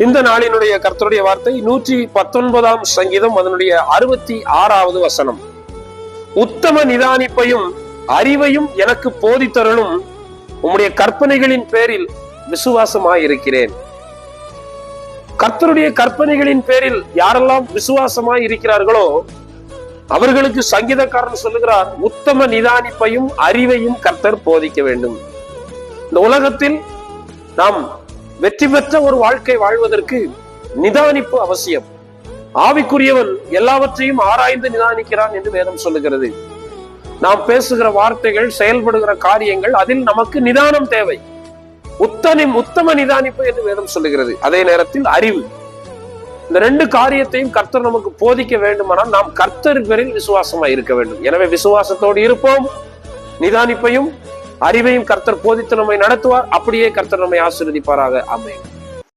இந்த நாளினுடைய கர்த்தருடைய வார்த்தை 119 சங்கீதம் அதனுடைய 66வது வசனம். உத்தம நிதானிப்பையும் அறிவையும் எனக்கு போதித்தருளும், உம்முடைய கற்பனைகளின் பேரில் விசுவாசமாயிருக்கிறேன். கர்த்தருடைய கற்பனைகளின் பேரில் யாரெல்லாம் விசுவாசமாய் இருக்கிறார்களோ அவர்களுக்கு சங்கீதக்காரன் சொல்லுகிறார், உத்தம நிதானிப்பையும் அறிவையும் கர்த்தர் போதிக்க வேண்டும். இந்த உலகத்தில் நாம் வெற்றி பெற்ற ஒரு வாழ்க்கை வாழ்வதற்கு நிதானிப்பு அவசியம். ஆவிக்குரியவன் எல்லாவற்றையும் ஆராய்ந்து நிதானிக்கிறான் என்று வேதம் சொல்லுகிறது. நாம் பேசுகிற வார்த்தைகள், செயல்படுகிற காரியங்கள், அதில் நமக்கு நிதானம் தேவை. உத்தம நிதானிப்பு என்று வேதம் சொல்லுகிறது. அதே நேரத்தில் அறிவு. இந்த ரெண்டு காரியத்தையும் கர்த்தர் நமக்கு போதிக்க வேண்டுமானால் நாம் கர்த்தர் பேரில் விசுவாசமாய் இருக்க வேண்டும். எனவே விசுவாசத்தோடு இருப்போம். நிதானிப்பையும் அறிவையும் கர்த்தர் போதித்து நம்மை நடத்துவார். அப்படியே கர்த்தர் நம்மை ஆசீர்வதிப்பாராக. ஆமென்.